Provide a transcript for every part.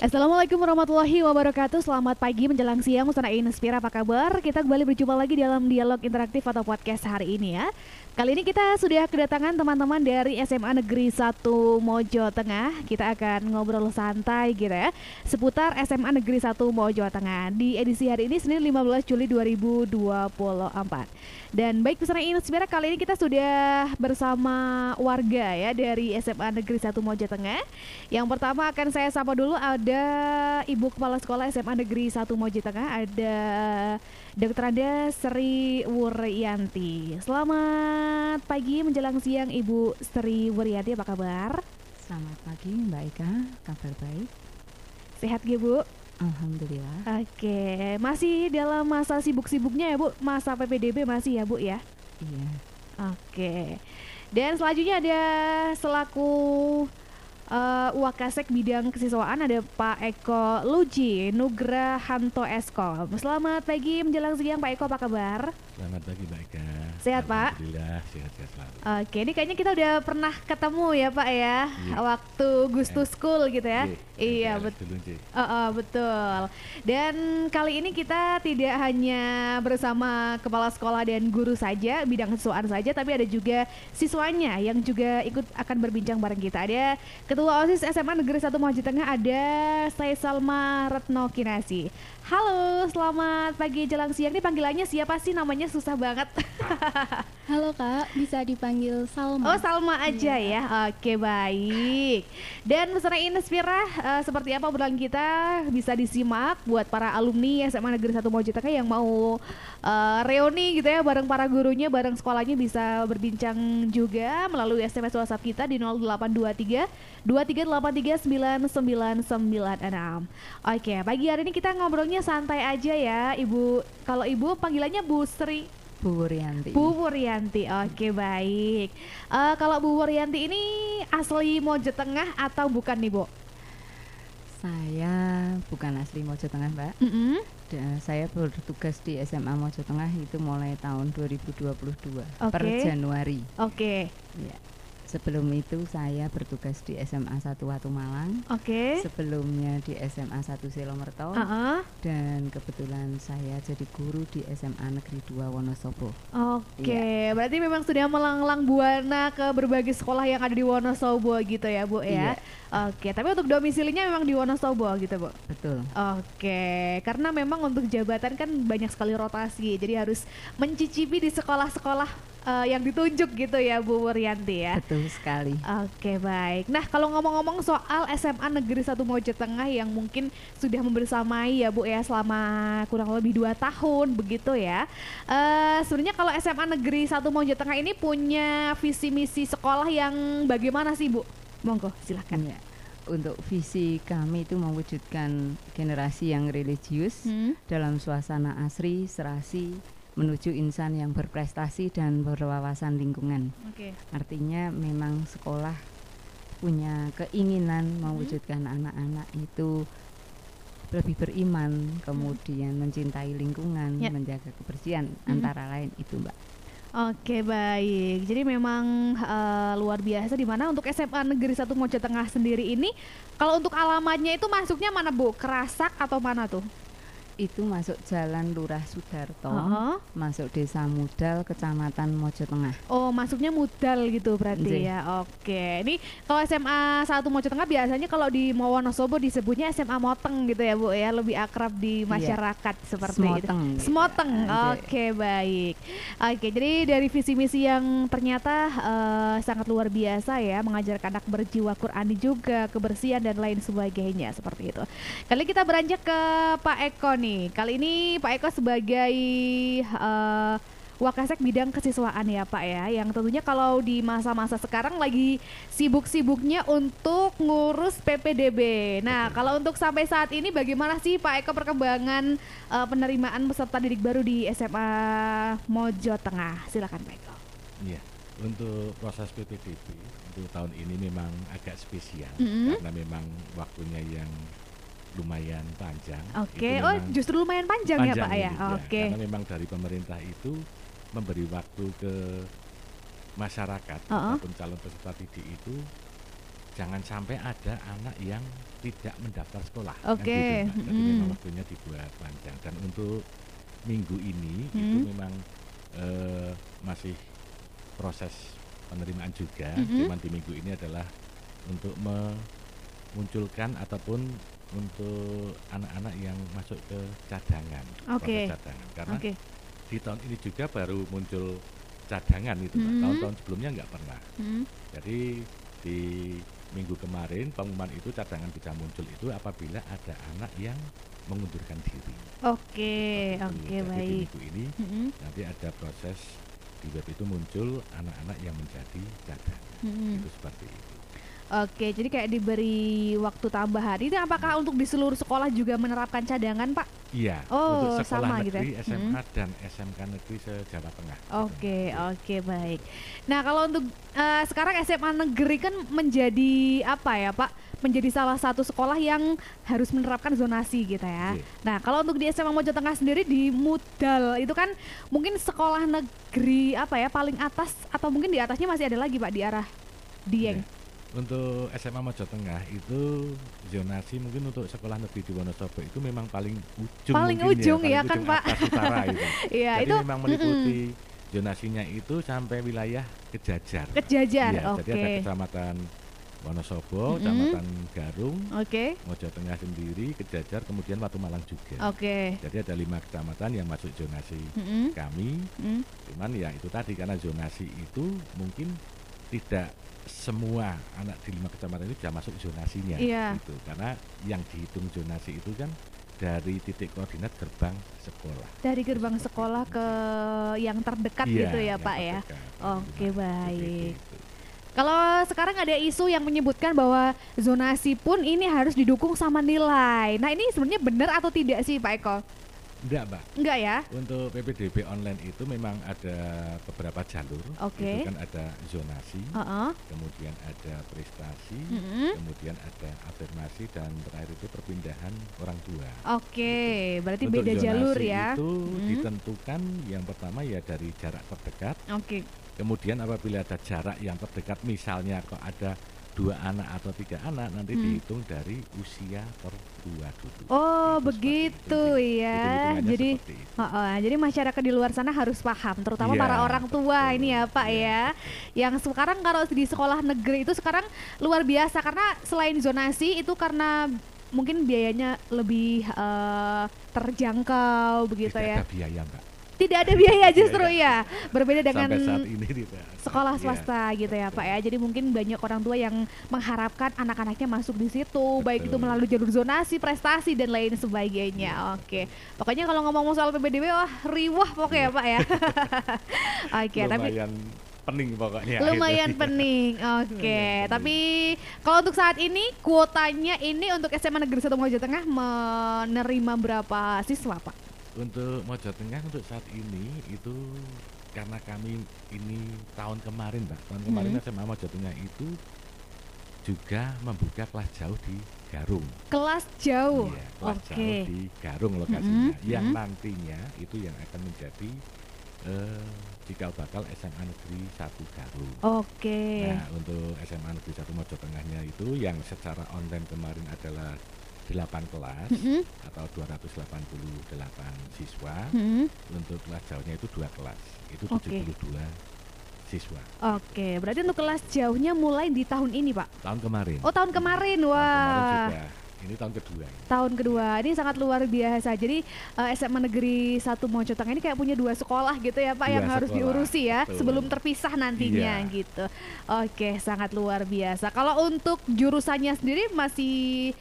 Assalamualaikum warahmatullahi wabarakatuh. Selamat pagi menjelang siang Musana Inspira, apa kabar? Kita kembali berjumpa lagi dalam dialog interaktif atau podcast hari ini ya. Kali ini kita sudah kedatangan teman-teman dari SMA Negeri 1 Mojo Tengah. Kita akan ngobrol santai gitu ya seputar SMA Negeri 1 Mojo Tengah di edisi hari ini Senin 15 Juli 2024. Dan baik Musana Inspira, kali ini kita sudah bersama warga ya dari SMA Negeri 1 Mojo Tengah. Yang pertama akan saya sapa dulu, ada Ibu Kepala Sekolah SMA Negeri 1 Mojo Tengah, ada Dr. Anda Sri Wuryanti. Selamat pagi menjelang siang Ibu Sri Wuryanti, apa kabar? Selamat pagi Mbak Eka, kabar baik? Sehat ya Bu? Alhamdulillah. Oke, masih dalam masa sibuk-sibuknya ya Bu, masa PPDB masih ya Bu ya? Iya. Oke, dan selanjutnya ada selaku Wakasek bidang kesiswaan, ada Pak Eko Luji Nugrahanto Esko. Selamat pagi menjelang siang Pak Eko, apa kabar? Selamat pagi Mbak Eka. Sehat Pak? Alhamdulillah sehat-sehat selalu. Oke, ini kayaknya kita udah pernah ketemu ya Pak ya, Iya. waktu Gustu School gitu ya. Iya betul. Betul. Dan kali ini kita tidak hanya bersama kepala sekolah dan guru saja, bidang kesiswaan saja, tapi ada juga siswanya yang juga ikut akan berbincang bareng kita. Ada Ketua OSIS SMA Negeri 1 Mojo Tengah, ada saya Salma Retno Kinasi. Halo, selamat pagi jelang siang. Ini panggilannya siapa sih, namanya susah banget. Halo Kak, bisa dipanggil Salma. Oh, Salma aja ya. Oke, baik. Dan peserta Inspira, seperti apa obrolan kita bisa disimak buat para alumni SMA Negeri 1 Mojo Tengah yang mau reuni gitu ya bareng para gurunya, bareng sekolahnya, bisa berbincang juga melalui SMS WhatsApp kita di 0823 2383 9996. Oke, pagi hari ini kita ngobrolnya santai aja ya, Ibu. Kalau Ibu panggilannya Bu Sri. Bu Wuryanti. Bu Wuryanti, oke baik. Kalau Bu Wuryanti ini asli Mojo Tengah atau bukan nih Bu? Saya bukan asli Mojo Tengah Mbak. Saya bertugas di SMA Mojo Tengah itu mulai tahun 2022 per Oke. Januari. Oke, Ya. Sebelum itu saya bertugas di SMA 1 Watu Malang. oke. Sebelumnya di SMA 1 Silomerto. Heeh. Dan kebetulan saya jadi guru di SMA Negeri 2 Wonosobo. Oke, berarti memang sudah melanglang buana ke berbagai sekolah yang ada di Wonosobo gitu ya Bu ya? Iya. Oke, tapi untuk domisilinya memang di Wonosobo gitu Bu? Betul. Oke, karena memang untuk jabatan kan banyak sekali rotasi, jadi harus mencicipi di sekolah-sekolah yang ditunjuk gitu ya Bu Wuryanti ya? Betul sekali. Oke, baik. Nah, kalau ngomong-ngomong soal SMA Negeri 1 Mojo Tengah yang mungkin sudah membersamai ya Bu ya selama kurang lebih 2 tahun begitu ya. Sebenarnya kalau SMA Negeri 1 Mojo Tengah ini punya visi misi sekolah yang bagaimana sih Bu? Monggo, silakan. Ya. Untuk visi kami itu mewujudkan generasi yang religius dalam suasana asri, serasi, menuju insan yang berprestasi dan berwawasan lingkungan. Oke. Artinya memang sekolah punya keinginan mewujudkan anak-anak itu lebih beriman, kemudian mencintai lingkungan, Ya. menjaga kebersihan, antara lain itu Mbak. Oke, baik. Jadi memang luar biasa, di mana untuk SMA Negeri 1 Mojo Tengah sendiri ini, kalau untuk alamatnya itu masuknya mana Bu? Kerasak atau mana tuh? Itu masuk Jalan Lurah Sudarto, Heeh. masuk Desa Mudal, Kecamatan Mojo Tengah. Oh, masuknya Mudal gitu berarti Nggih. ya. Oke. Ini kalau SMA 1 Mojo Tengah biasanya kalau di Wonosobo disebutnya SMA Moteng gitu ya Bu ya, lebih akrab di masyarakat seperti itu. Semoteng gitu. Semoteng. Nggih. Oke, baik. Oke, jadi dari visi misi yang ternyata sangat luar biasa ya, mengajarkan anak berjiwa Qurani juga, kebersihan dan lain sebagainya seperti itu. Kali kita beranjak ke Pak Eko nih. Kali ini Pak Eko sebagai Wakasek bidang kesiswaan ya Pak ya, yang tentunya kalau di masa-masa sekarang lagi sibuk-sibuknya untuk ngurus PPDB. Nah, kalau untuk sampai saat ini bagaimana sih Pak Eko perkembangan penerimaan peserta didik baru di SMA Mojo Tengah? Silakan Pak Eko. Iya. Untuk proses PPDB untuk tahun ini memang agak spesial Mm-mm. karena memang waktunya yang lumayan panjang. Oke, Itu oh memang justru lumayan panjang ya Pak ya? ini, Oke. karena memang dari pemerintah itu memberi waktu ke masyarakat Uh-uh. ataupun calon peserta didik itu jangan sampai ada anak yang tidak mendaftar sekolah. Oke. Kan gitu, Mbak. Jadi memang waktunya dibuat panjang. Dan untuk minggu ini itu memang masih proses penerimaan juga. Cuman di minggu ini adalah untuk memunculkan ataupun untuk anak-anak yang masuk ke cadangan, proses cadangan. Karena di tahun ini juga baru muncul cadangan itu, Mbak. Tahun-tahun sebelumnya nggak pernah. Jadi di minggu kemarin pengumuman itu cadangan bisa muncul itu apabila ada anak yang mengundurkan diri. Oke, Jadi baik. di minggu ini nanti ada proses di web itu muncul anak-anak yang menjadi cadangan. Itu seperti itu. Oke, jadi kayak diberi waktu tambahan. Itu apakah untuk di seluruh sekolah juga menerapkan cadangan, Pak? Iya, Oh, untuk sekolah sama gitu ya? negeri, SMA dan SMK negeri se-Jawa Tengah. Oke, baik. Nah, kalau untuk sekarang SMA negeri kan menjadi apa ya, Pak? Menjadi salah satu sekolah yang harus menerapkan zonasi gitu ya. Nah, kalau untuk di SMA Mojo Tengah sendiri di Mudal itu kan mungkin sekolah negeri apa ya paling atas atau mungkin di atasnya masih ada lagi, Pak, di arah Dieng. Untuk SMA Mojo Tengah itu zonasi mungkin untuk sekolah negeri di Wonosobo itu memang paling ujung. Paling mungkin ujung ya, paling kan, ujung Pak? atas utara itu. Iya, Jadi itu memang meliputi zonasinya itu sampai wilayah Kejajar. Kejajar, Iya, oke. jadi ada Kecamatan Wonosobo, Kecamatan Garung, Oke. Mojo Tengah sendiri, Kejajar, kemudian Watu Malang juga. Oke. Jadi ada 5 kecamatan yang masuk zonasi kami. Cuman ya itu tadi karena zonasi itu mungkin tidak semua anak di 5 kecamatan itu bisa masuk zonasinya. Iya. Gitu. Karena yang dihitung zonasi itu kan dari titik koordinat gerbang sekolah. Dari gerbang sekolah ke yang terdekat Iya, gitu ya, yang Pak ya. terdekat. Oke, Nah, baik. seperti itu. Kalau sekarang ada isu yang menyebutkan bahwa zonasi pun ini harus didukung sama nilai. Nah, ini sebenarnya benar atau tidak sih, Pak Eko? Enggak, Mbak. Enggak ya? Untuk PPDB online itu memang ada beberapa jalur. Oke. Itu kan ada zonasi, kemudian ada prestasi, kemudian ada afirmasi, dan terakhir itu perpindahan orang tua. Oke, berarti Untuk beda zonasi jalur ya. itu ditentukan yang pertama ya dari jarak terdekat. Oke. Kemudian apabila ada jarak yang terdekat, misalnya kok ada 2 anak atau 3 anak, nanti dihitung dari usia tertua dulu. Oh, Itu begitu seperti itu. ya. Hitung-hitungannya Jadi seperti itu. jadi masyarakat di luar sana harus paham, terutama Iya, para orang tua betul. ini ya, Pak Iya. ya. Yang sekarang kalau di sekolah negeri itu sekarang luar biasa karena selain zonasi itu karena mungkin biayanya lebih terjangkau begitu Tidak ya. ada biaya, Mbak. Tidak ada biaya justru ya. Berbeda dengan Sampai saat ini tidak. sekolah Iya. swasta gitu ya, Pak ya. Jadi mungkin banyak orang tua yang mengharapkan anak-anaknya masuk di situ, baik itu melalui jalur zonasi, prestasi dan lain sebagainya. Oke. Pokoknya kalau ngomong soal PPDB wah riwah pokoknya, Pak ya. Oke, tapi Lumayan pening pokoknya. lumayan itu. pening. Oke, tapi kalau untuk saat ini kuotanya ini untuk SMA Negeri 1 Mojo Tengah menerima berapa siswa, Pak? Untuk Mojo Tengah untuk saat ini itu karena kami ini tahun kemarin, Mbak. Tahun kemarin SMA Mojo Tengah itu juga membuka kelas jauh di Garung. Kelas jauh. Iya, kelas Oke. jauh di Garung lokasinya. Yang nantinya itu yang akan menjadi cikal bakal SMA Negeri 1 Garung. Oke. Nah, untuk SMA Negeri 1 Mojo Tengahnya itu yang secara online kemarin adalah 8 kelas atau 288 siswa. Untuk kelas jauhnya itu 2 kelas. Itu 72 siswa. Oke, berarti untuk kelas jauhnya mulai di tahun ini, Pak? Tahun kemarin. Oh, tahun kemarin. Tahun kemarin Wah. juga. Ini tahun kedua. Tahun kedua. Ini sangat luar biasa. Jadi SMA Negeri 1 Mojo Tengah ini kayak punya 2 sekolah gitu ya, Pak, 2 yang harus sekolah, diurusi ya betul. sebelum terpisah nantinya Iya. gitu. Oke, sangat luar biasa. Kalau untuk jurusannya sendiri masih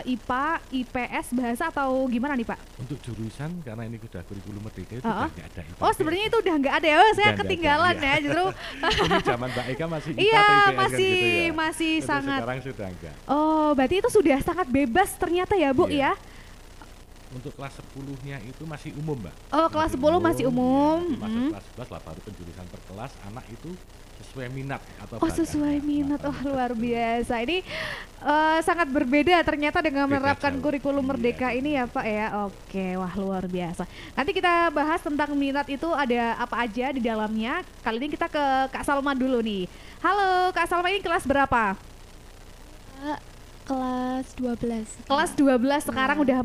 IPA, IPS, bahasa atau gimana nih, Pak? Untuk jurusan karena ini sudah kurikulum merdeka itu sudah nggak ada IPA. Oh, sebenarnya itu udah nggak ada ya. Oh, saya Udah nggak ketinggalan ada, ya justru. Ini zaman Mbak Eka masih IPA Iya, atau IPS kan masih gitu ya. masih Untuk sangat. sekarang sudah enggak. Oh, berarti itu sudah sangat bebas ternyata ya, Bu Iya. ya. Untuk kelas 10-nya itu masih umum, Mbak. Oh, kelas 10 masih umum. Ya, masuk kelas 11 lah baru penjurusan per kelas anak itu sesuai minat atau Oh, sesuai minat. Wah, luar biasa. Ini sangat berbeda ternyata dengan Beda menerapkan jauh. kurikulum Iya, merdeka betul. ini ya Pak ya. Oke, wah luar biasa. Nanti kita bahas tentang minat itu ada apa aja di dalamnya. Kali ini kita ke Kak Salma dulu nih. Halo Kak Salma, ini kelas berapa? Kak, kelas 12. Kelas 12 sekarang udah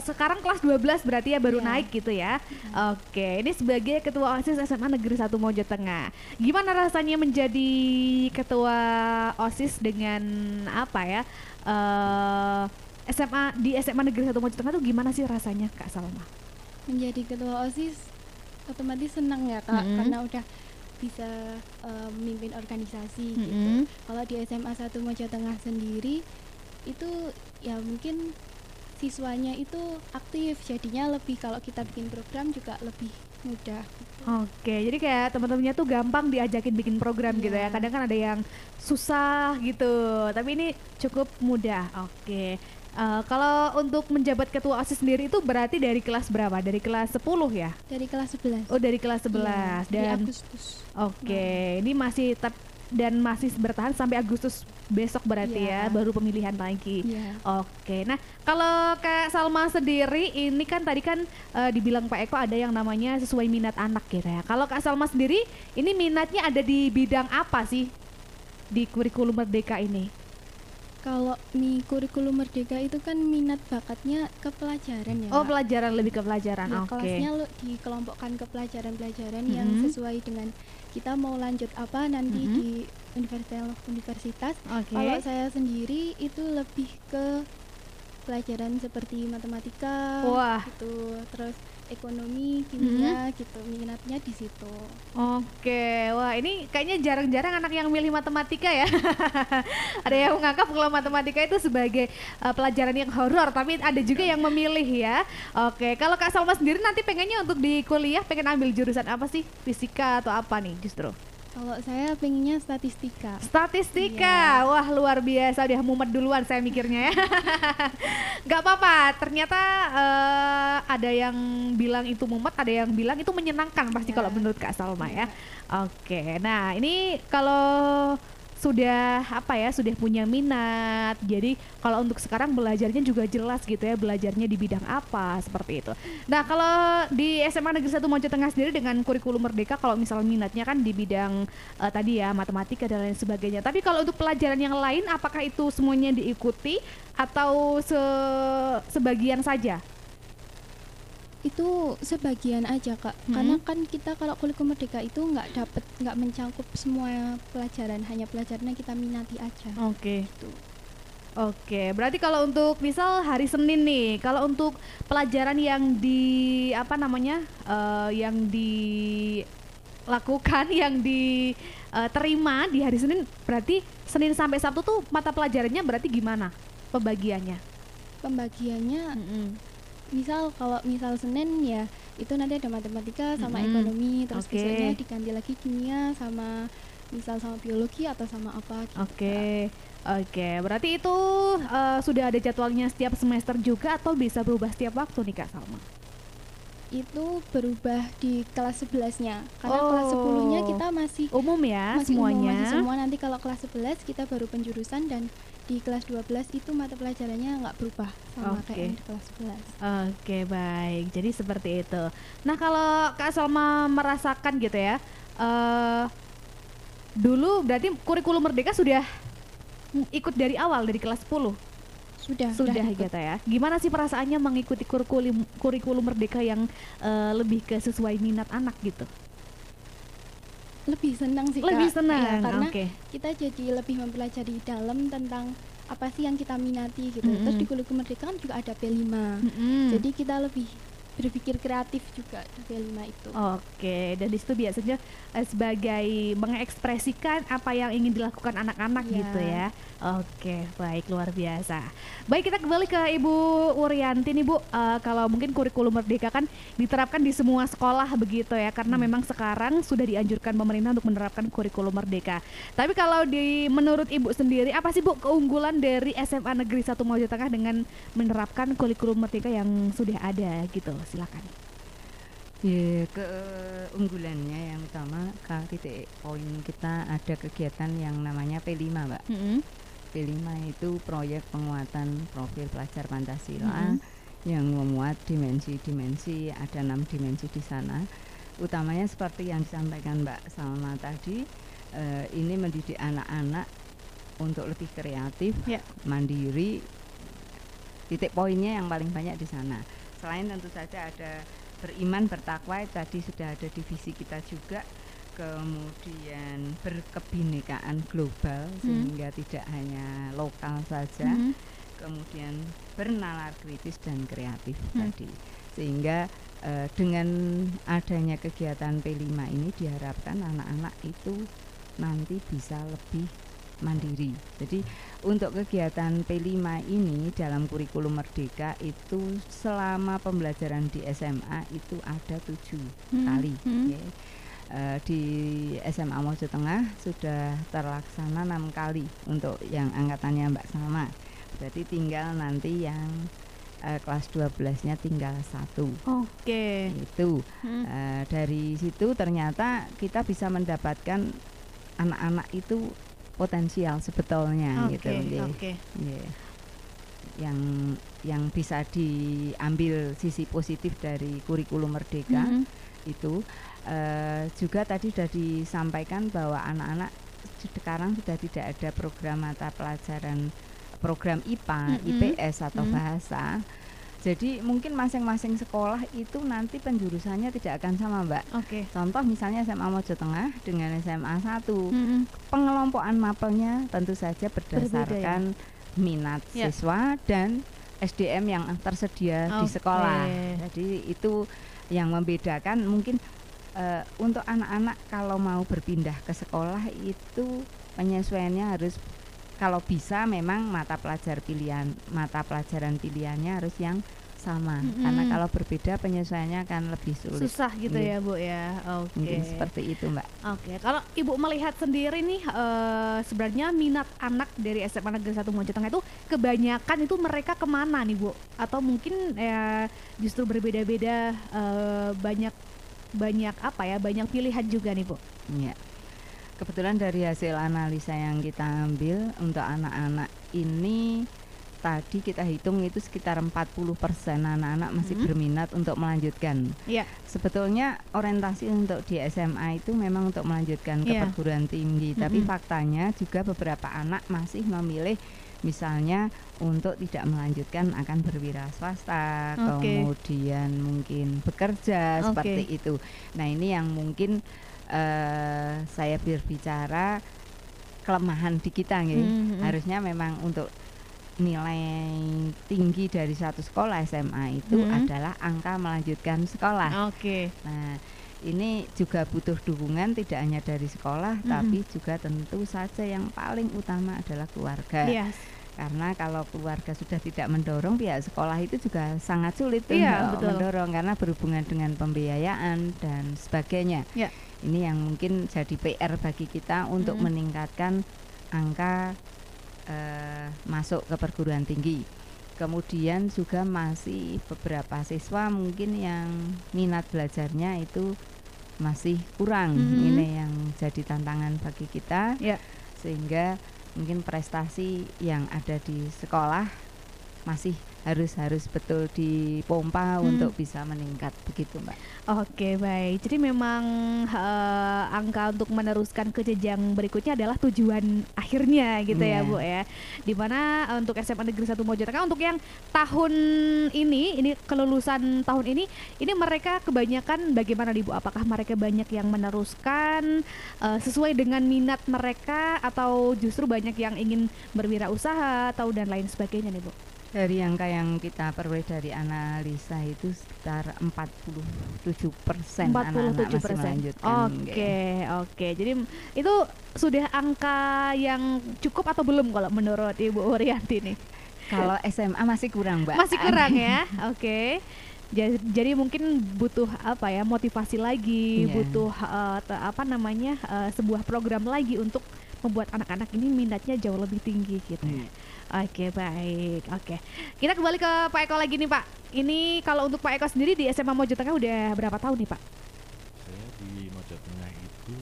sekarang kelas 12 berarti ya baru Iya. naik gitu ya. Oke, ini sebagai ketua OSIS SMA Negeri 1 Mojo Tengah. Gimana rasanya menjadi ketua OSIS dengan apa ya? SMA di SMA Negeri 1 Mojo Tengah tuh gimana sih rasanya Kak Salma? Menjadi ketua OSIS otomatis senang ya Kak, Mm-mm. karena udah bisa memimpin organisasi gitu. Mm-mm. Kalau di SMA 1 Mojo Tengah sendiri itu ya mungkin siswanya itu aktif, jadinya lebih kalau kita bikin program juga lebih mudah. Oke, jadi kayak teman-temannya tuh gampang diajakin bikin program gitu ya. Iya. Kadang kan ada yang susah gitu, tapi ini cukup mudah. Oke. Kalau untuk menjabat ketua OSIS sendiri itu berarti dari kelas berapa? Dari kelas 10 ya? Dari kelas 11. Oh, dari kelas 11 Iya, di dan Agustus. oke, ini masih dan masih bertahan sampai Agustus besok berarti ya, Iya. baru pemilihan lagi. Iya. Oke, nah kalau Kak Salma sendiri ini kan tadi kan dibilang Pak Eko ada yang namanya sesuai minat anak gitu ya. Kalau Kak Salma sendiri ini minatnya ada di bidang apa sih di kurikulum Merdeka ini? Kalau kurikulum Merdeka itu kan minat bakatnya ke pelajaran ya. Oh, Kak. pelajaran, lebih ke pelajaran. Ya, Oke. kelasnya lo dikelompokkan ke pelajaran-pelajaran yang Mhm. sesuai dengan kita mau lanjut apa nanti Mhm. di universitas. Oke. Kalau saya sendiri itu lebih ke pelajaran seperti matematika, Wah. gitu, terus ekonomi, kimia, gitu. Minatnya di situ. Oke, wah ini kayaknya jarang-jarang anak yang milih matematika ya. Ada yang menganggap kalau matematika itu sebagai pelajaran yang horor, tapi ada juga yang memilih ya. Oke, kalau Kak Salma sendiri nanti pengennya untuk di kuliah pengen ambil jurusan apa sih? Fisika atau apa nih justru? Kalau saya pengennya statistika. Statistika, wah luar biasa, udah mumet duluan saya mikirnya ya. Gak apa-apa, ternyata ada yang bilang itu mumet, ada yang bilang itu menyenangkan pasti Iya. kalau menurut Kak Salma ya. Oke, nah ini kalau sudah apa ya, sudah punya minat, jadi kalau untuk sekarang belajarnya juga jelas gitu ya, belajarnya di bidang apa seperti itu. Nah kalau di SMA Negeri 1 Mojo Tengah sendiri dengan kurikulum Merdeka, kalau misalnya minatnya kan di bidang tadi ya matematika dan lain sebagainya, tapi kalau untuk pelajaran yang lain apakah itu semuanya diikuti atau sebagian saja? Itu sebagian aja Kak, karena kan kita kalau kurikulum Merdeka itu nggak mencakup semua pelajaran, hanya pelajaran yang kita minati aja. Oke. Gitu. Oke, berarti kalau untuk misal hari Senin nih, kalau untuk pelajaran yang di apa namanya, yang dilakukan, yang diterima di hari Senin, berarti Senin sampai Sabtu tuh mata pelajarannya berarti gimana pembagiannya? Pembagiannya misal Senin ya itu nanti ada matematika sama Mm-mm. ekonomi, terus Oke. besoknya diganti lagi kimia sama sama biologi atau sama apa gitu. Oke, berarti itu sudah ada jadwalnya setiap semester juga atau bisa berubah setiap waktu nih Kak Salma? Itu berubah di kelas 11-nya. Karena Oh. kelas 10-nya kita masih Umum ya masih umum, semuanya? masih semua. Nanti kalau kelas 11 kita baru penjurusan, dan di kelas 12 itu mata pelajarannya nggak berubah sama Oke. kayak yang di kelas 11. Oke, baik. Jadi seperti itu. Nah, kalau Kak Salma merasakan gitu ya, dulu berarti kurikulum Merdeka sudah ikut dari awal, dari kelas 10? Sudah Sudah ikut. gitu ya. Gimana sih perasaannya mengikuti kurikulum Merdeka yang lebih ke sesuai minat anak gitu? Lebih senang sih Lebih Kak. senang, Iya, karena oke. kita jadi lebih mempelajari dalam tentang apa sih yang kita minati gitu. Mm-mm. Terus di kurikulum Merdeka kan juga ada P5. Jadi kita lebih berpikir kreatif juga di P5 itu. Oke, dan di situ biasanya sebagai mengekspresikan apa yang ingin dilakukan anak-anak Iya. gitu ya. Oke, baik, luar biasa. Baik, kita kembali ke Ibu Wuryanti nih Bu. Kalau mungkin kurikulum Merdeka kan diterapkan di semua sekolah begitu ya, karena memang sekarang sudah dianjurkan pemerintah untuk menerapkan kurikulum Merdeka. Tapi kalau menurut Ibu sendiri, apa sih Bu keunggulan dari SMA Negeri 1 Mojo Tengah dengan menerapkan kurikulum Merdeka yang sudah ada gitu? Silakan. Ya, keunggulannya yang utama titik poin kita ada kegiatan yang namanya P5, Mbak. P5 itu proyek penguatan profil pelajar Pancasila yang memuat dimensi-dimensi, ada 6 dimensi di sana. Utamanya seperti yang disampaikan Mbak Salma tadi, ini mendidik anak-anak untuk lebih kreatif, mandiri. Titik poinnya yang paling banyak di sana. Selain tentu saja ada beriman, bertakwa, tadi sudah ada divisi kita juga, kemudian berkebinekaan global sehingga tidak hanya lokal saja, kemudian bernalar kritis dan kreatif tadi, sehingga dengan adanya kegiatan P5 ini diharapkan anak-anak itu nanti bisa lebih mandiri. Jadi untuk kegiatan P5 ini dalam kurikulum Merdeka itu selama pembelajaran di SMA itu ada 7 kali. Di SMA Mojo Tengah sudah terlaksana 6 kali untuk yang angkatannya Mbak Salma. Berarti tinggal nanti yang kelas 12-nya tinggal 1. Itu dari situ ternyata kita bisa mendapatkan anak-anak itu potensial sebetulnya gitu. Yang bisa diambil sisi positif dari kurikulum Merdeka itu juga tadi sudah disampaikan bahwa anak-anak sekarang sudah tidak ada program mata pelajaran program IPA, IPS atau bahasa. Jadi mungkin masing-masing sekolah itu nanti penjurusannya tidak akan sama, Mbak. Contoh misalnya SMA Mojo Tengah dengan SMA 1. Pengelompokan mapelnya tentu saja berdasarkan minat siswa dan SDM yang tersedia di sekolah. Jadi itu yang membedakan mungkin untuk anak-anak kalau mau berpindah ke sekolah itu penyesuaiannya harus, kalau bisa memang mata pelajaran pilihannya harus yang sama, karena kalau berbeda penyesuaiannya akan lebih susah gitu ya Bu ya. Mungkin seperti itu, Mbak. Kalau Ibu melihat sendiri nih sebenarnya minat anak dari SMA Negeri 1 Mojo Tengah itu kebanyakan itu mereka kemana nih Bu? Atau mungkin justru berbeda-beda, banyak pilihan juga nih Bu? Iya. Kebetulan dari hasil analisa yang kita ambil untuk anak-anak ini tadi kita hitung itu sekitar 40% anak-anak masih berminat untuk melanjutkan. Sebetulnya orientasi untuk di SMA itu memang untuk melanjutkan ke perguruan tinggi, tapi faktanya juga beberapa anak masih memilih misalnya untuk tidak melanjutkan, akan berwira swasta, kemudian mungkin bekerja seperti itu. Nah, ini yang mungkin saya berbicara kelemahan di kita harusnya memang untuk nilai tinggi dari satu sekolah SMA itu adalah angka melanjutkan sekolah. Nah, ini juga butuh dukungan tidak hanya dari sekolah, tapi juga tentu saja yang paling utama adalah keluarga. Karena kalau keluarga sudah tidak mendorong, pihak sekolah itu juga sangat sulit mendorong karena berhubungan dengan pembiayaan dan sebagainya. Ini yang mungkin jadi PR bagi kita untuk meningkatkan angka masuk ke perguruan tinggi. Kemudian juga masih beberapa siswa mungkin yang minat belajarnya itu masih kurang. Ini yang jadi tantangan bagi kita, sehingga mungkin prestasi yang ada di sekolah masih harus betul dipompa untuk bisa meningkat, begitu Mbak. Baik. Jadi memang angka untuk meneruskan ke jenjang berikutnya adalah tujuan akhirnya gitu ya Bu ya. Dimana untuk SMA Negeri 1 Mojo Tengah untuk yang tahun ini kelulusan tahun ini mereka kebanyakan bagaimana nih Bu? Apakah mereka banyak yang meneruskan sesuai dengan minat mereka, atau justru banyak yang ingin berwirausaha atau dan lain sebagainya nih Bu? Dari angka yang kita peroleh dari analisa itu sekitar 47% anak-anak masih melanjutkan. Jadi itu sudah angka yang cukup atau belum kalau menurut Ibu Hurianti nih? Kalau SMA masih kurang, Mbak. Masih kurang ya. Jadi mungkin butuh apa ya, motivasi lagi, butuh sebuah program lagi untuk membuat anak-anak ini minatnya jauh lebih tinggi gitu ya. Oke, baik. Oke. Kita kembali ke Pak Eko lagi nih, Pak. Ini kalau untuk Pak Eko sendiri di SMA Mojotengah udah berapa tahun nih, Pak? Saya di Mojotengah itu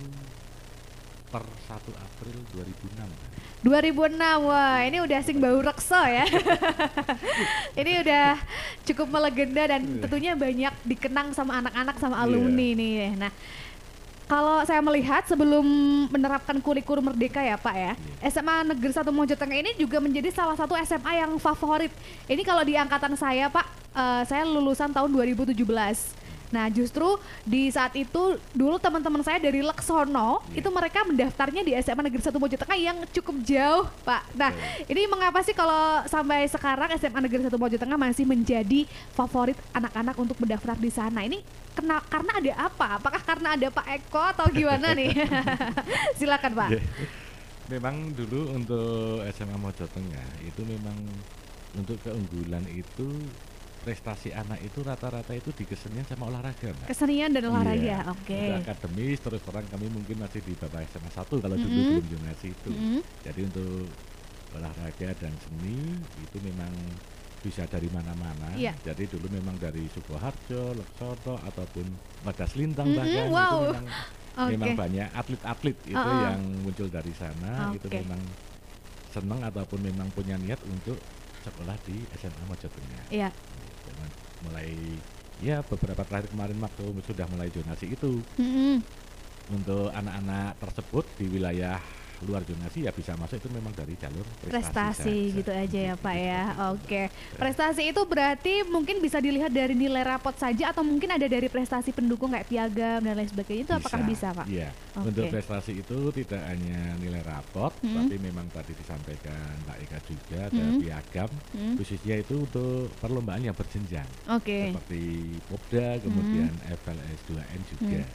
per 1 April 2006. 2006, wah ini udah sing bau rekso ya. Ini udah cukup melegenda dan tentunya banyak dikenang sama anak-anak sama alumni nih. Nah, kalau saya melihat sebelum menerapkan kurikulum merdeka ya Pak ya, SMA Negeri 1 Mojotengah ini juga menjadi salah satu SMA yang favorit. Ini kalau di angkatan saya Pak, saya lulusan tahun 2017. Nah justru di saat itu dulu teman-teman saya dari Laksono itu mereka mendaftarnya di SMA Negeri 1 Mojotengah yang cukup jauh Pak. Nah ini mengapa sih kalau sampai sekarang SMA Negeri 1 Mojotengah masih menjadi favorit anak-anak untuk mendaftar di sana? Ini karena ada apa? Apakah karena ada Pak Eko atau gimana nih? Silakan Pak. Memang dulu untuk SMA Mojotengah itu memang untuk keunggulan itu prestasi anak itu rata-rata itu di kesenian sama olahraga, Mbak. Kesenian dan olahraga, oke. Untuk akademis terus terang kami mungkin masih di bawah SMA 1 kalau dulu belum zonasi itu. Jadi untuk olahraga dan seni itu memang bisa dari mana-mana. Jadi dulu memang dari Sukoharjo, Laksono ataupun Wadas Lintang bahkan itu memang banyak atlet-atlet itu yang muncul dari sana. Itu memang senang ataupun memang punya niat untuk sekolah di SMA Mojotengah. Mulai beberapa terakhir kemarin waktu sudah mulai zonasi itu untuk anak-anak tersebut di wilayah luar zonasi ya bisa masuk itu memang dari jalur prestasi gitu aja ya Pak ya. Oke. Prestasi itu berarti mungkin bisa dilihat dari nilai rapot saja atau mungkin ada dari prestasi pendukung kayak piagam dan lain sebagainya itu apakah bisa Pak? Iya. Untuk prestasi itu tidak hanya nilai rapot tapi memang tadi disampaikan Mbak Eka juga ada piagam khususnya itu untuk perlombaan yang berjenjang. Seperti Popda kemudian FLS 2N juga.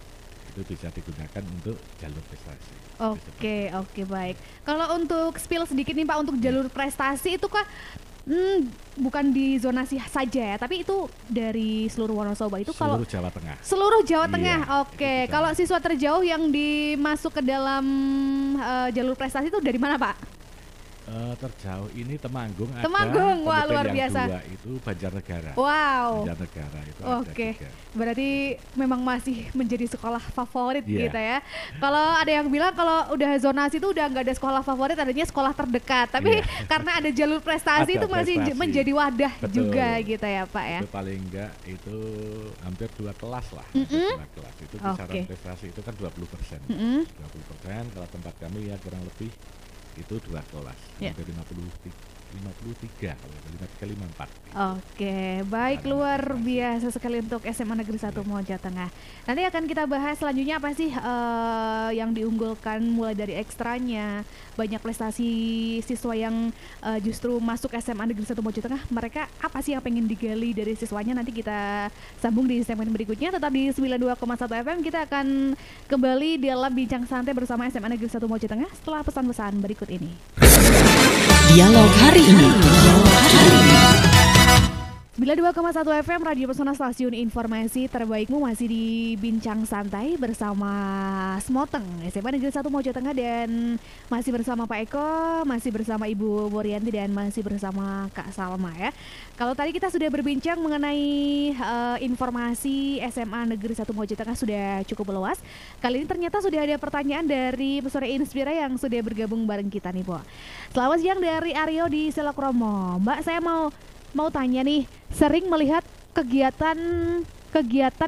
Itu bisa digunakan untuk jalur prestasi. Oke, baik. Kalau untuk spill sedikit nih Pak untuk jalur prestasi itu kah bukan di zonasi saja ya, tapi itu dari seluruh Wonosobo itu seluruh Jawa Tengah. Seluruh Jawa Tengah. Oke. Kalau siswa terjauh yang dimasuk ke dalam jalur prestasi itu dari mana Pak? Terjauh ini Temanggung ada. Temanggung, wah luar biasa. Yang 2 itu Banjarnegara. Wow. Banjarnegara itu Oke. Berarti memang masih menjadi sekolah favorit gitu ya. Kalau ada yang bilang kalau udah zonasi itu udah nggak ada sekolah favorit, adanya sekolah terdekat. Tapi karena ada jalur prestasi itu masih menjadi wadah juga gitu ya Pak ya. Itu paling enggak itu hampir 2 kelas lah. 2 kelas itu kisaran prestasi itu kan 20%. 20% kalau tempat kami ya kurang lebih itu 2 kelas, hampir 53 kalau 54. Oke, baik, luar biasa sekali untuk SMA Negeri 1 Mojotengah. Nanti akan kita bahas selanjutnya apa sih yang diunggulkan mulai dari ekstranya, banyak prestasi siswa yang justru masuk SMA Negeri 1 Mojotengah, mereka apa sih yang pengen digali dari siswanya, nanti kita sambung di segmen berikutnya. Tetap di 92,1 FM, kita akan kembali dalam bincang santai bersama SMA Negeri 1 Mojotengah setelah pesan-pesan berikut ini. Dialog hari ini. 92,1 FM Radio Pesona, stasiun informasi terbaikmu, masih di Bincang Santai bersama Smoteng SMA Negeri 1 Mojotengah dan masih bersama Pak Eko, masih bersama Ibu Murianti dan masih bersama Kak Salma ya. Kalau tadi kita sudah berbincang mengenai informasi SMA Negeri 1 Mojotengah sudah cukup luas. Kali ini ternyata sudah ada pertanyaan dari Pesona Inspira yang sudah bergabung bareng kita nih, Bu. Selamat siang dari Aryo di Selokromo. Mbak, saya mau tanya nih, sering melihat kegiatan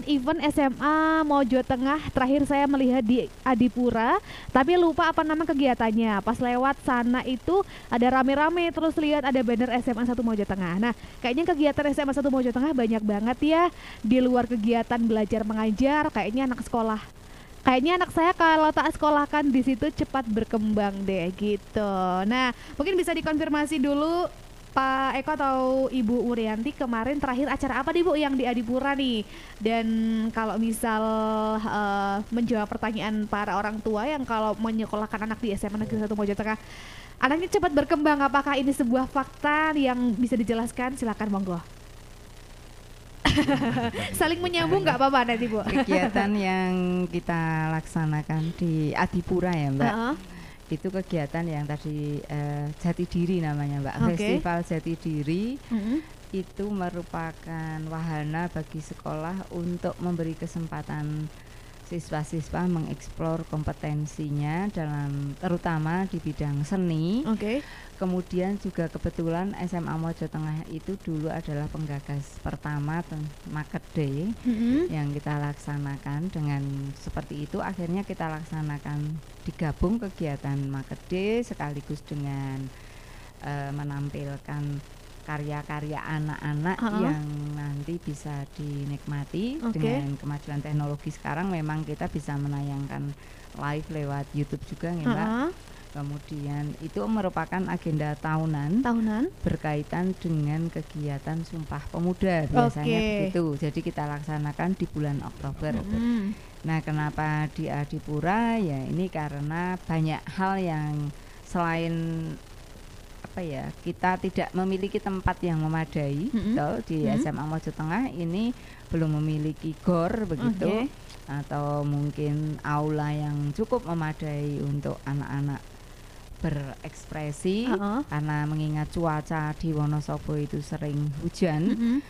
event SMA Mojotengah. Terakhir saya melihat di Adipura, tapi lupa apa nama kegiatannya. Pas lewat sana itu ada rame-rame, terus lihat ada banner SMA 1 Mojotengah. Nah, kayaknya kegiatan SMA 1 Mojotengah banyak banget ya. Di luar kegiatan belajar mengajar, kayaknya anak saya kalau tak sekolahkan di situ cepat berkembang deh gitu. Nah, mungkin bisa dikonfirmasi dulu Pak Eko atau Ibu Urianti, kemarin terakhir acara apa nih Bu yang di Adipura nih? Dan kalau misal menjawab pertanyaan para orang tua yang kalau menyekolahkan anak di SMA Negeri 1 Mojotengah, anaknya cepat berkembang, apakah ini sebuah fakta yang bisa dijelaskan? Silakan monggo. Saling menyambung nggak apa-apa nanti Bu? Kegiatan yang kita laksanakan di Adipura ya Mbak. Itu kegiatan yang tadi Jati Diri namanya Mbak. Festival Jati Diri itu merupakan wahana bagi sekolah untuk memberi kesempatan siswa-siswa mengeksplor kompetensinya dalam terutama di bidang seni. Kemudian juga kebetulan SMA Mojo Tengah itu dulu adalah penggagas pertama Market Day yang kita laksanakan. Dengan seperti itu akhirnya kita laksanakan digabung kegiatan Market Day sekaligus dengan menampilkan karya-karya anak-anak yang nanti bisa dinikmati. Dengan kemajuan teknologi sekarang memang kita bisa menayangkan live lewat YouTube juga ya Mbak. Kemudian itu merupakan agenda tahunan berkaitan dengan kegiatan Sumpah Pemuda biasanya begitu. Jadi kita laksanakan di bulan Oktober. Nah, kenapa di Adipura? Ya ini karena banyak hal yang selain kita tidak memiliki tempat yang memadai di SMA Mojo Tengah ini belum memiliki GOR begitu atau mungkin aula yang cukup memadai untuk anak-anak berekspresi karena mengingat cuaca di Wonosobo itu sering hujan.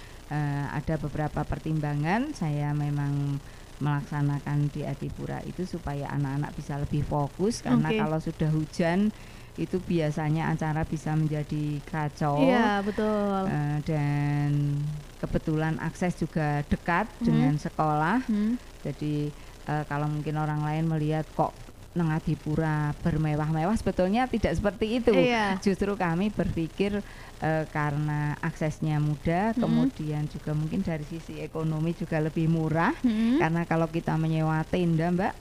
Ada beberapa pertimbangan saya memang melaksanakan di Adipura itu supaya anak-anak bisa lebih fokus karena kalau sudah hujan itu biasanya acara bisa menjadi kacau. Iya, betul. Dan kebetulan akses juga dekat dengan sekolah. Jadi kalau mungkin orang lain melihat kok nang Adipura bermewah-mewah, sebetulnya tidak seperti itu. Justru kami berpikir karena aksesnya mudah, kemudian juga mungkin dari sisi ekonomi juga lebih murah. Karena kalau kita menyewa tenda Mbak,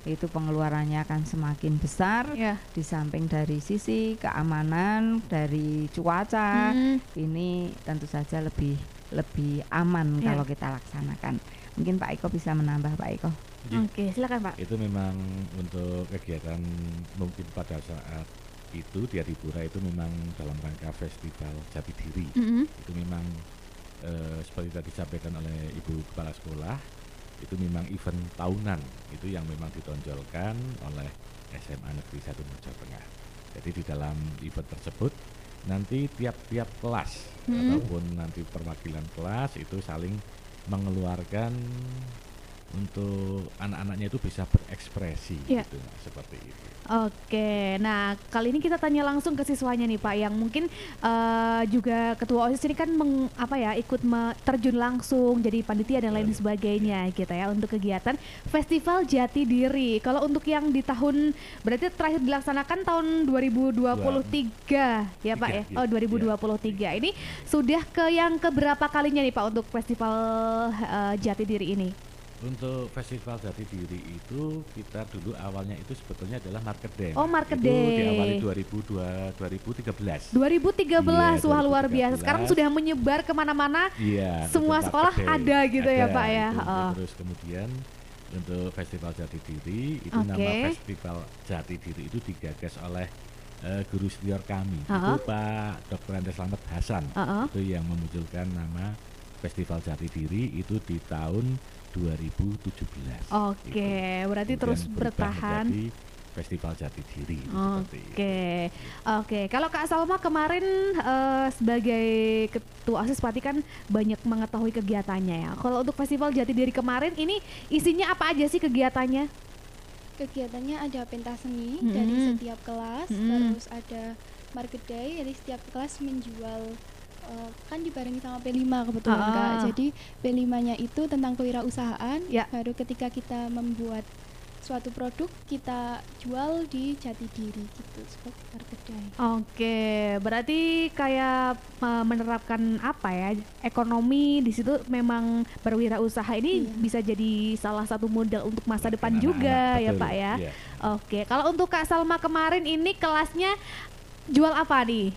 itu pengeluarannya akan semakin besar. Di samping dari sisi keamanan, dari cuaca, ini tentu saja lebih aman kalau kita laksanakan. Mungkin Pak Eko bisa menambah, Pak Eko. Silakan Pak. Itu memang untuk kegiatan mungkin pada saat itu di Adipura itu memang dalam rangka festival Jati Diri. Itu memang seperti tadi disampaikan oleh Ibu Kepala Sekolah, itu memang event tahunan itu yang memang ditonjolkan oleh SMA Negeri 1 Mojo Tengah. Jadi di dalam event tersebut nanti tiap-tiap kelas ataupun nanti perwakilan kelas itu saling mengeluarkan untuk anak-anaknya itu bisa berekspresi gitu, seperti itu. Nah kali ini kita tanya langsung ke siswanya nih Pak, yang mungkin juga ketua OSIS ini kan ikut terjun langsung jadi panitia dan lain sebagainya gitu ya untuk kegiatan Festival Jati Diri. Kalau untuk yang di tahun berarti terakhir dilaksanakan tahun 2023 ya Pak ya? 2023 ini sudah yang keberapa kalinya nih Pak untuk Festival Jati Diri ini? Untuk Festival Jati Diri itu kita dulu awalnya itu sebetulnya adalah Market Day. Market itu Day. Diawali 2013. 2013, wah luar biasa. Sekarang sudah menyebar kemana-mana. Semua sekolah ada gitu ya Pak ya. Terus kemudian untuk Festival Jati Diri itu nama Festival Jati Diri itu digagas oleh guru senior kami. Itu Pak Dr. Andes Slamet Hasan. Itu yang memunculkan nama Festival Jati Diri itu di tahun 2017. Berarti kemudian terus bertahan. Festival Jati Diri. Kalau Kak Salma kemarin sebagai ketua OSIS pasti kan banyak mengetahui kegiatannya ya. Kalau untuk Festival Jati Diri kemarin ini isinya apa aja sih kegiatannya? Kegiatannya ada pentas seni dari setiap kelas, terus ada Market Day, jadi setiap kelas menjual kan dibarengi sama P5 kebetulan Kak. Jadi P5-nya itu tentang kewirausahaan. Baru ketika kita membuat suatu produk kita jual di Jati Diri gitu, seperti Market Day. Berarti kayak menerapkan ekonomi di situ, memang berwirausaha ini bisa jadi salah satu modal untuk masa depan juga ya Pak ya. Kalau untuk Kak Salma kemarin ini kelasnya jual apa nih?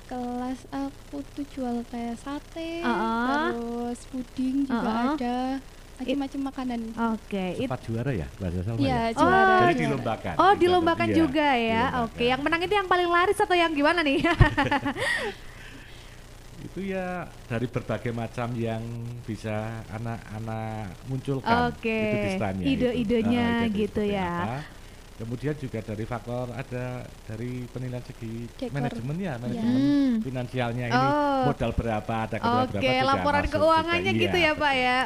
Kelas aku tuh jual kayak sate, terus puding juga ada, macam-macam makanan. Sempat juara ya bahasa Salma ya? Juara. Jadi dilombakan. Dilombakan juga ya. Yang menang itu yang paling laris atau yang gimana nih? Itu itu ya dari berbagai macam yang bisa anak-anak munculkan. Itu desainnya. Ide-idenya gitu ya. Apa. Kemudian juga dari faktor ada dari penilaian segi manajemen finansialnya ini modal berapa, ada berapa juga laporan keuangannya juga, gitu ya Pak ya.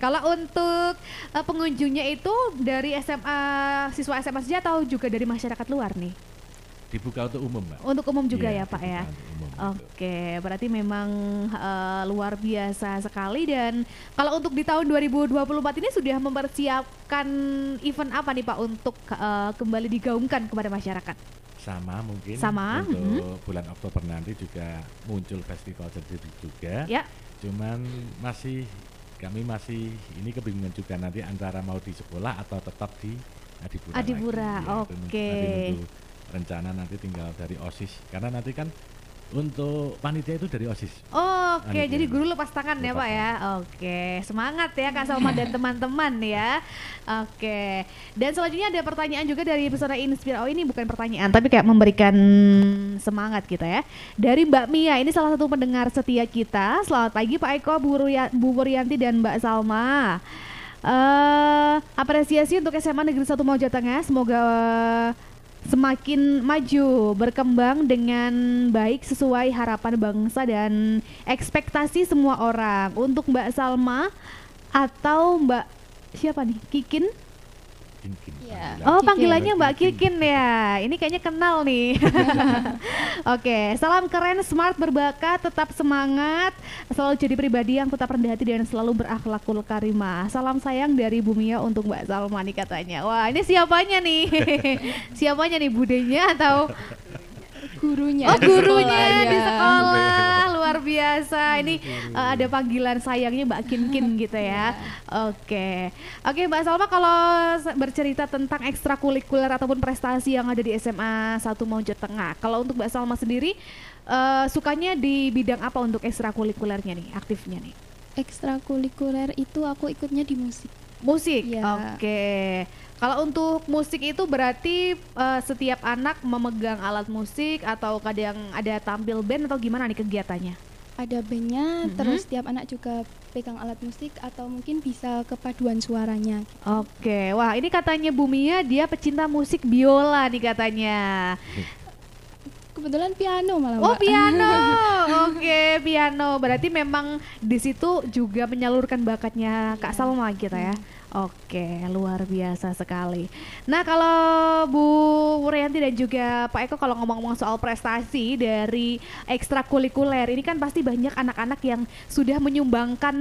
Kalau untuk pengunjungnya itu dari siswa SMA saja atau juga dari masyarakat luar nih? Dibuka untuk umum, Mbak. Untuk umum juga ya Pak ya. Umum, berarti memang luar biasa sekali. Dan kalau untuk di tahun 2024 ini sudah mempersiapkan event apa nih Pak untuk kembali digaungkan kepada masyarakat? Sama mungkin. Untuk bulan Oktober nanti juga muncul festival sendiri juga. Ya. Cuman kami masih ini kebingungan juga nanti antara mau di sekolah atau tetap di Adipura. Oke. Rencana nanti tinggal dari OSIS karena nanti kan untuk panitia itu dari OSIS. Jadi guru lepas tangan ya Pak ya. Semangat ya Kak Salma dan teman-teman ya. Dan selanjutnya ada pertanyaan juga dari Pesona Inspira. Ini bukan pertanyaan tapi kayak memberikan semangat kita ya. Dari Mbak Mia, ini salah satu pendengar setia kita. Selamat pagi Pak Eko, Bu Wuryanti dan Mbak Salma. Apresiasi untuk SMA Negeri 1 Maja Tengah, semoga semakin maju, berkembang dengan baik sesuai harapan bangsa dan ekspektasi semua orang. Untuk Mbak Salma atau Mbak siapa nih? Kikin? Ya. Panggilannya Mbak Kikin ya. Ini kayaknya kenal nih. Salam keren, smart, berbakat, tetap semangat, selalu jadi pribadi yang tetap rendah hati dan selalu berakhlakul karimah. Salam sayang dari Bu Mia untuk Mbak Salma nih katanya. Wah, ini siapanya nih? Siapanya nih, budenya atau gurunya? Gurunya di sekolah. Luar biasa. Ini ada panggilan sayangnya Mbak Kin gitu ya. Oke Mbak Salma, kalau bercerita tentang ekstrakurikuler ataupun prestasi yang ada di SMA 1 Maja Tengah, kalau untuk Mbak Salma sendiri sukanya di bidang apa untuk ekstrakurikulernya nih, aktifnya nih? Ekstrakurikuler itu aku ikutnya di musik. Ya. Kalau untuk musik itu berarti setiap anak memegang alat musik atau kadang ada tampil band atau gimana nih kegiatannya? Ada bandnya, terus setiap anak juga pegang alat musik atau mungkin bisa kepaduan suaranya. Wah ini katanya Bu Mia dia pecinta musik biola nih katanya. Kebetulan piano malah Mbak. Piano. Piano. Berarti memang di situ juga menyalurkan bakatnya Kak Salma gitu ya. Luar biasa sekali. Nah, kalau Bu Wuryanti dan juga Pak Eko, kalau ngomong-ngomong soal prestasi dari ekstrakurikuler, ini kan pasti banyak anak-anak yang sudah menyumbangkan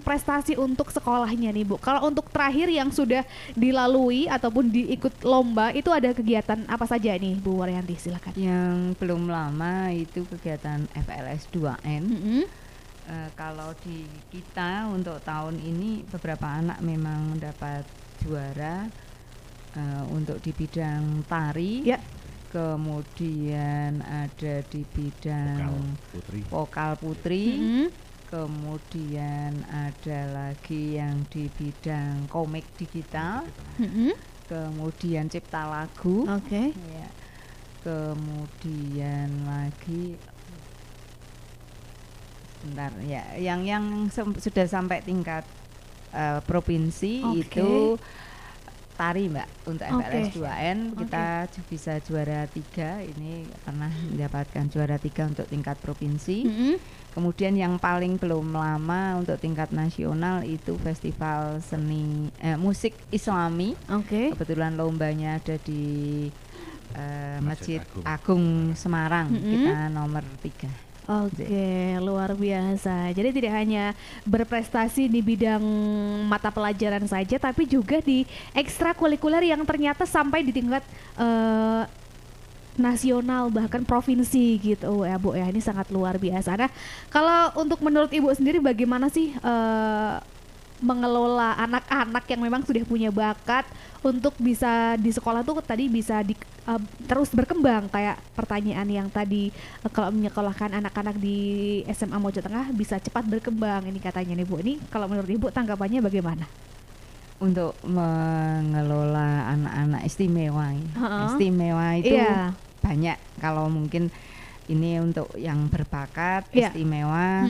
prestasi untuk sekolahnya nih Bu. Kalau untuk terakhir yang sudah dilalui ataupun diikut lomba, itu ada kegiatan apa saja nih Bu Wuryanti, silakan. Yang belum lama itu kegiatan FLS 2N. Kalau di kita untuk tahun ini beberapa anak memang mendapat juara untuk di bidang tari, kemudian ada di bidang vokal putri, kemudian ada lagi yang di bidang komik digital, kemudian cipta lagu, kemudian lagi yang sudah sampai tingkat provinsi itu tari Mbak. Untuk FLS 2N kita bisa juara 3, ini pernah mendapatkan juara 3 untuk tingkat provinsi. Kemudian yang paling belum lama untuk tingkat nasional itu festival seni musik Islami. Kebetulan lombanya ada di Masjid Agung Semarang, kita nomor 3. Luar biasa. Jadi tidak hanya berprestasi di bidang mata pelajaran saja, tapi juga di ekstrakurikuler yang ternyata sampai di tingkat nasional bahkan provinsi gitu ya Bu ya. Ini sangat luar biasa. Nah, kalau untuk menurut Ibu sendiri bagaimana sih mengelola anak-anak yang memang sudah punya bakat untuk bisa di sekolah tuh tadi bisa terus berkembang, kayak pertanyaan yang tadi kalau menyekolahkan anak-anak di SMA Maja Tengah bisa cepat berkembang ini katanya nih Bu. Ini kalau menurut Ibu tanggapannya bagaimana? Untuk mengelola anak-anak istimewa itu banyak. Kalau mungkin ini untuk yang berbakat istimewa,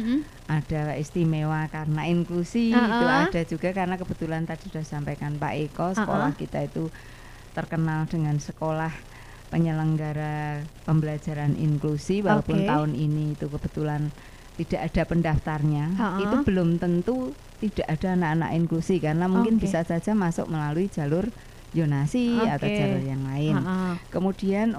ada istimewa karena inklusi, itu ada juga karena kebetulan tadi sudah sampaikan Pak Eko, sekolah kita itu terkenal dengan sekolah penyelenggara pembelajaran inklusi, walaupun tahun ini itu kebetulan tidak ada pendaftarnya, itu belum tentu tidak ada anak-anak inklusi karena mungkin bisa saja masuk melalui jalur zonasi atau jalur yang lain. Kemudian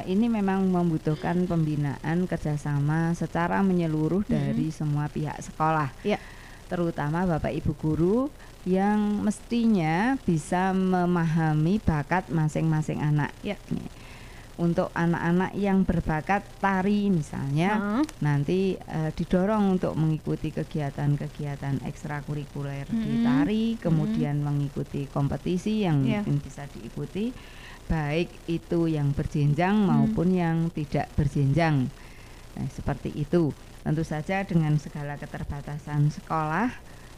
ini memang membutuhkan pembinaan kerjasama secara menyeluruh dari semua pihak sekolah, terutama Bapak Ibu guru yang mestinya bisa memahami bakat masing-masing anak. Untuk anak-anak yang berbakat tari misalnya, nanti didorong untuk mengikuti kegiatan-kegiatan ekstrakurikuler di tari, kemudian mengikuti kompetisi yang mungkin bisa diikuti, baik itu yang berjenjang maupun yang tidak berjenjang. Nah, seperti itu. Tentu saja dengan segala keterbatasan sekolah,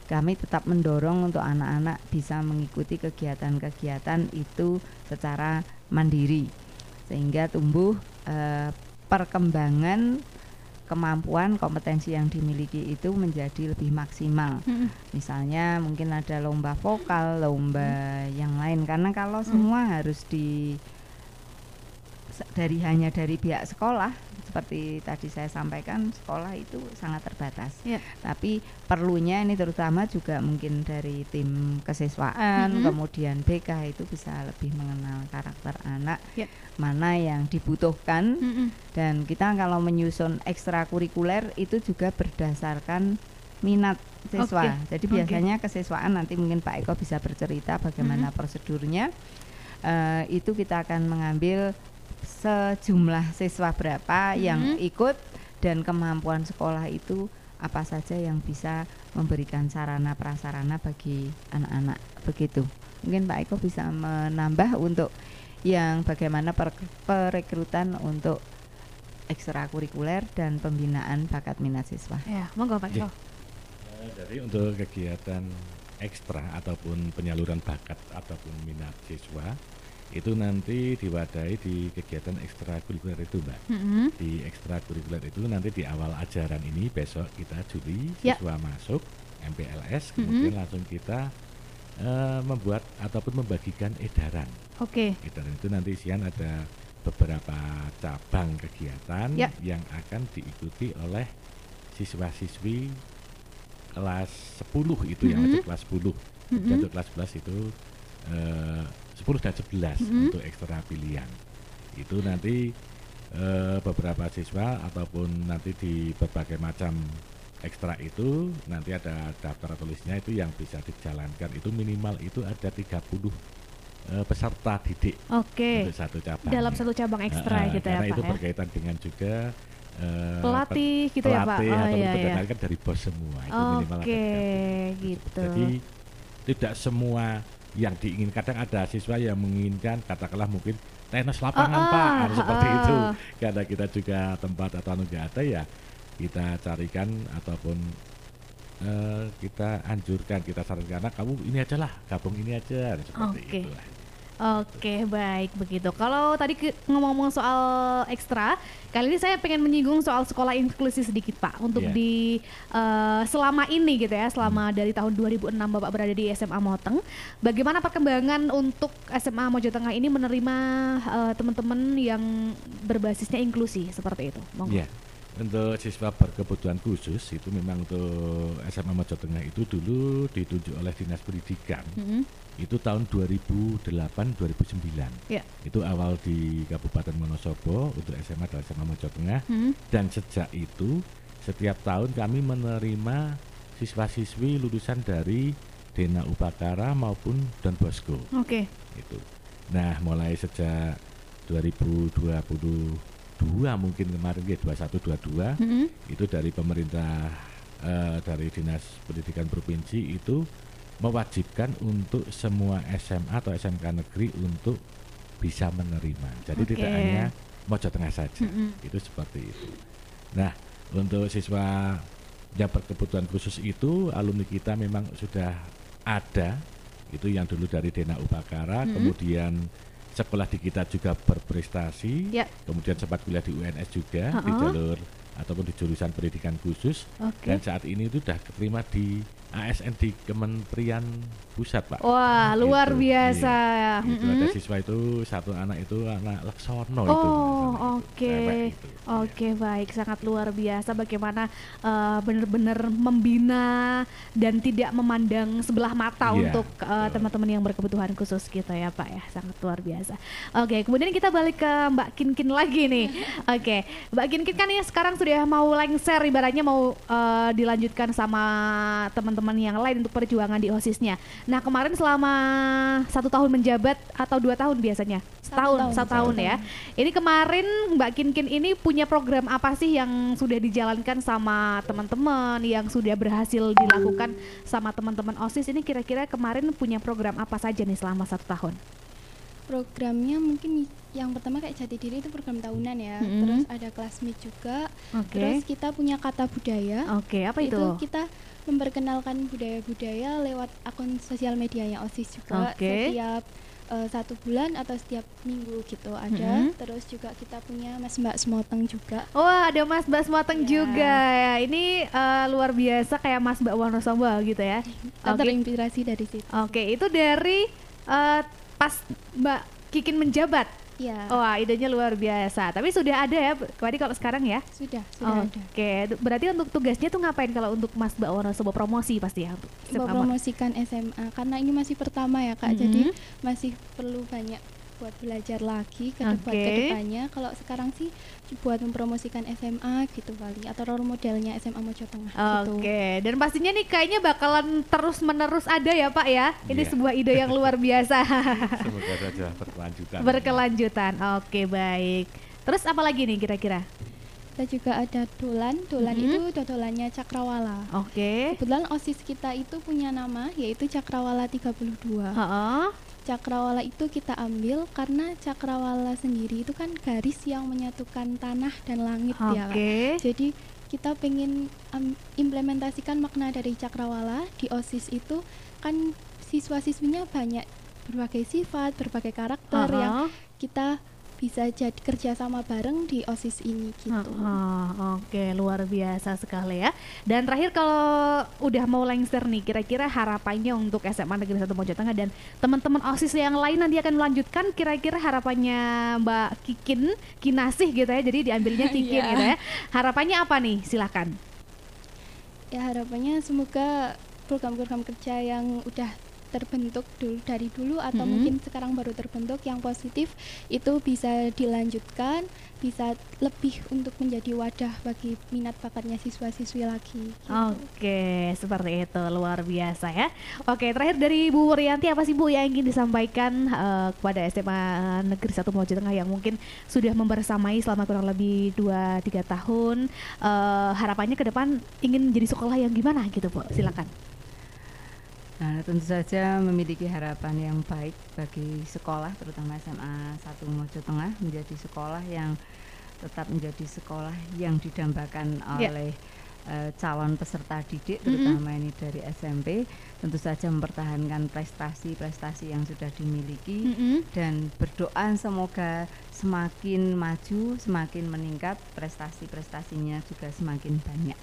kami tetap mendorong untuk anak-anak bisa mengikuti kegiatan-kegiatan itu secara mandiri, sehingga tumbuh perkembangan kemampuan kompetensi yang dimiliki itu menjadi lebih maksimal. Misalnya mungkin ada lomba vokal, lomba yang lain, karena kalau semua harus hanya dari pihak sekolah, seperti tadi saya sampaikan, sekolah itu sangat terbatas. Tapi perlunya ini terutama juga mungkin dari tim kesiswaan, kemudian BK itu bisa lebih mengenal karakter anak, mana yang dibutuhkan, dan kita kalau menyusun ekstrakurikuler itu juga berdasarkan minat siswa. Jadi biasanya kesiswaan, nanti mungkin Pak Eko bisa bercerita bagaimana prosedurnya. Itu kita akan mengambil sejumlah siswa berapa yang ikut dan kemampuan sekolah itu apa saja yang bisa memberikan sarana prasarana bagi anak-anak, begitu. Mungkin Pak Eko bisa menambah untuk yang bagaimana perekrutan untuk ekstrakurikuler dan pembinaan bakat minat siswa. Ya, monggo Pak Eko. Jadi untuk kegiatan ekstra ataupun penyaluran bakat ataupun minat siswa itu nanti diwadahi di kegiatan ekstrakurikuler itu, Mbak. Di ekstrakurikuler itu nanti di awal ajaran ini besok kita Juli siswa masuk MPLS, kemudian langsung kita membuat ataupun membagikan edaran. Edaran itu nanti isian ada beberapa cabang kegiatan yang akan diikuti oleh siswa-siswi kelas 10 itu yang masuk kelas 10. Dan untuk kelas 11 itu 10 dan 11 untuk ekstra pilihan. Itu nanti beberapa siswa ataupun nanti di berbagai macam ekstra itu nanti ada daftar tulisnya itu yang bisa dijalankan itu minimal itu ada 30 peserta didik untuk satu cabang. Dalam satu cabang ekstra gitu ya Pak. Karena itu berkaitan dengan juga pelatih gitu ya Pak. Pelatih kan dari bos semua itu minimal ada 30. Gitu. Jadi tidak semua yang diinginkan, kadang ada siswa yang menginginkan katakanlah mungkin tenis lapangan Pak, seperti itu. Karena kita juga tempat atau nggak ada ya kita carikan ataupun kita anjurkan, kita sarankan karena kamu ini aja lah, gabung ini aja seperti itu. Baik begitu. Kalau tadi ngomong soal ekstra, kali ini saya pengen menyinggung soal sekolah inklusi sedikit Pak. Untuk di selama ini gitu ya, selama dari tahun 2006 Bapak berada di SMA Moteng, bagaimana perkembangan untuk SMA Mojo Tengah ini menerima teman-teman yang berbasisnya inklusi seperti itu? Iya. Untuk siswa berkebutuhan khusus itu memang untuk SMA Mojo Tengah itu dulu ditunjuk oleh Dinas Pendidikan. Itu tahun 2008-2009. Itu awal di Kabupaten Wonosobo untuk SMA dan SMA Mojo Tengah. Dan sejak itu setiap tahun kami menerima siswa-siswi lulusan dari Dena Upakara maupun Don Bosco. Itu. Nah, mulai sejak 2022 mungkin kemarin ya 21-22 itu dari pemerintah dari Dinas Pendidikan Provinsi itu mewajibkan untuk semua SMA atau SMK negeri untuk bisa menerima. Jadi tidak hanya Mojo Tengah saja. Itu seperti itu. Nah, untuk siswa yang berkebutuhan khusus itu alumni kita memang sudah ada. Itu yang dulu dari Dena Upakara, kemudian sekolah di kita juga berprestasi, kemudian sempat kuliah di UNS juga di jalur ataupun di jurusan pendidikan khusus, dan saat ini itu sudah keterima di ASN di Kementerian Pusat, Pak. Wah, luar biasa. Itu ada siswa itu, satu anak itu anak Laksono itu. Oke, baik, sangat luar biasa bagaimana benar-benar membina dan tidak memandang sebelah mata untuk teman-teman yang berkebutuhan khusus gitu ya, Pak ya. Sangat luar biasa. Oke, kemudian kita balik ke Mbak Kinkin lagi nih. Oke, Mbak Kinkin kan ya sekarang sudah mau lengser, ibaratnya mau dilanjutkan sama teman-teman yang lain untuk perjuangan di OSIS-nya. Nah, kemarin selama 1 tahun menjabat atau 2 tahun biasanya? Satu tahun ya. Ini kemarin Mbak Kinkin ini punya program apa sih yang sudah dijalankan sama teman-teman, yang sudah berhasil dilakukan sama teman-teman OSIS ini? Kira-kira kemarin punya program apa saja nih selama 1 tahun? Programnya mungkin yang pertama kayak Jati Diri itu program tahunan ya. Terus ada Classmate juga. Terus kita punya Kata Budaya. Apa itu? Itu kita memperkenalkan budaya-budaya lewat akun sosial medianya OSIS juga. Setiap 1 bulan atau setiap minggu gitu ada. Terus juga kita punya Mas Mbak Semoteng juga. Wah, ada Mas Mbak Semoteng juga ya. Ini luar biasa kayak Mas Mbak Wonosobo gitu ya. Terinspirasi dari situ. Itu dari pas Mbak Kikin menjabat. Wah, idenya luar biasa. Tapi sudah ada ya, kalau sekarang ya? Sudah ada. Berarti untuk tugasnya tuh ngapain kalau untuk Mas Mbak Wonosobo? Promosi pasti ya? Mempromosikan SMA, karena ini masih pertama ya Kak, jadi masih perlu banyak buat belajar lagi ke depannya. Kalau sekarang sih buat mempromosikan SMA gitu kali, atau role modelnya SMA Mojo Tengah gitu. Dan pastinya nih kayaknya bakalan terus-menerus ada ya Pak ya. Ini sebuah ide yang luar biasa. Semoga saja berkelanjutan. Baik. Terus apa lagi nih kira-kira? Kita juga ada Dolan itu dodolannya Cakrawala. Kebetulan OSIS kita itu punya nama yaitu Cakrawala 32. Cakrawala itu kita ambil karena cakrawala sendiri itu kan garis yang menyatukan tanah dan langit ya Kak. Jadi kita pengen implementasikan makna dari cakrawala di OSIS itu, kan siswa-siswinya banyak berbagai sifat, berbagai karakter yang kita bisa jadi kerja sama bareng di OSIS ini gitu. Luar biasa sekali ya. Dan terakhir kalau udah mau lengser nih, kira-kira harapannya untuk SMA Negeri 1 Mojo Tengah dan teman-teman OSIS yang lain nanti akan melanjutkan, kira-kira harapannya Mbak Kinasih gitu ya, jadi diambilnya Kikin gitu ya. Harapannya apa nih? Silakan. Ya, harapannya semoga program-program kerja yang udah terbentuk dari dulu atau mungkin sekarang baru terbentuk yang positif itu bisa dilanjutkan, bisa lebih untuk menjadi wadah bagi minat bakatnya siswa-siswi lagi gitu. Seperti itu, luar biasa ya. Terakhir dari Bu Rianti, apa sih Bu yang ingin disampaikan kepada SMA Negeri 1 Mojo Tengah yang mungkin sudah membersamai selama kurang lebih 2-3 tahun, harapannya ke depan ingin menjadi sekolah yang gimana gitu Bu? Silakan. Nah, tentu saja memiliki harapan yang baik bagi sekolah, terutama SMA 1 Mojo Tengah, menjadi sekolah yang tetap menjadi sekolah yang didambakan oleh calon peserta didik, terutama ini dari SMP. Tentu saja mempertahankan prestasi-prestasi yang sudah dimiliki dan berdoa semoga semakin maju, semakin meningkat, prestasi-prestasinya juga semakin banyak.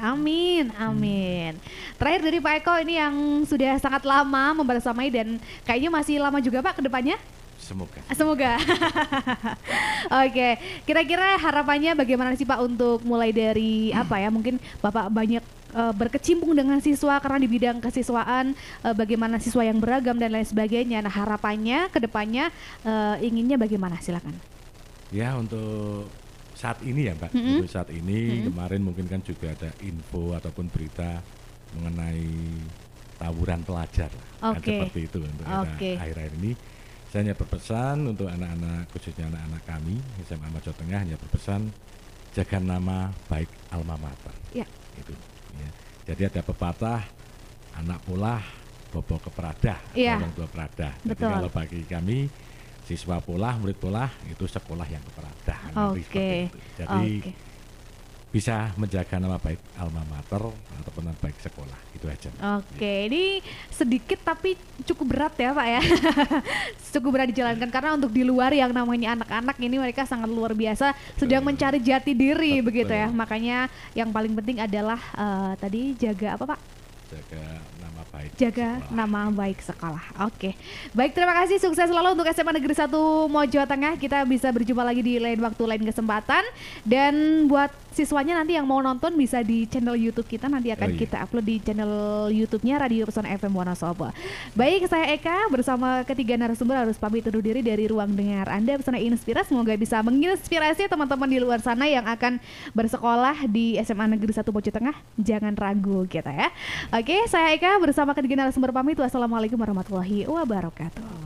Amin. Terakhir dari Pak Eko ini yang sudah sangat lama membersamai dan kayaknya masih lama juga Pak ke depannya. Semoga. Kira-kira harapannya bagaimana sih Pak untuk mulai dari mungkin Bapak banyak berkecimpung dengan siswa karena di bidang kesiswaan, bagaimana siswa yang beragam dan lain sebagainya. Nah, harapannya ke depannya inginnya bagaimana? Silakan. Ya, untuk saat ini ya Mbak, untuk saat ini kemarin mungkin kan juga ada info ataupun berita mengenai tawuran pelajar kan seperti itu untuk akhir-akhir ini. Saya hanya berpesan untuk anak-anak, khususnya anak-anak kami SMA Mojo Tengah, hanya berpesan jaga nama baik alma mater. Itu ya. Jadi ada pepatah, anak polah bobo keperadah, orang tua peradah. Jadi kalau bagi kami siswa polah, murid polah itu sekolah yang keperadah. Jadi bisa menjaga nama baik alma mater ataupun nama baik sekolah, itu aja. Oke, ini sedikit tapi cukup berat ya Pak ya. Cukup berat dijalankan karena untuk di luar yang namanya anak-anak ini mereka sangat luar biasa, sedang mencari jati diri begitu ya. Makanya yang paling penting adalah tadi jaga apa Pak? Jaga nama baik sekolah. Oke. Baik, terima kasih, sukses selalu untuk SMA Negeri 1 Mojo Tengah. Kita bisa berjumpa lagi di lain waktu, lain kesempatan. Dan buat siswanya nanti yang mau nonton bisa di channel YouTube kita, nanti akan kita upload di channel YouTube-nya Radio Pesona FM Wonosobo. Baik, saya Eka bersama ketiga narasumber harus pamit undur diri dari ruang dengar Anda Pesona Inspirasi. Semoga bisa menginspirasi teman-teman di luar sana yang akan bersekolah di SMA Negeri 1 Mojo Tengah. Jangan ragu kita ya. Oke, saya Eka bersama ketiga narasumber pamit. Wassalamualaikum warahmatullahi wabarakatuh.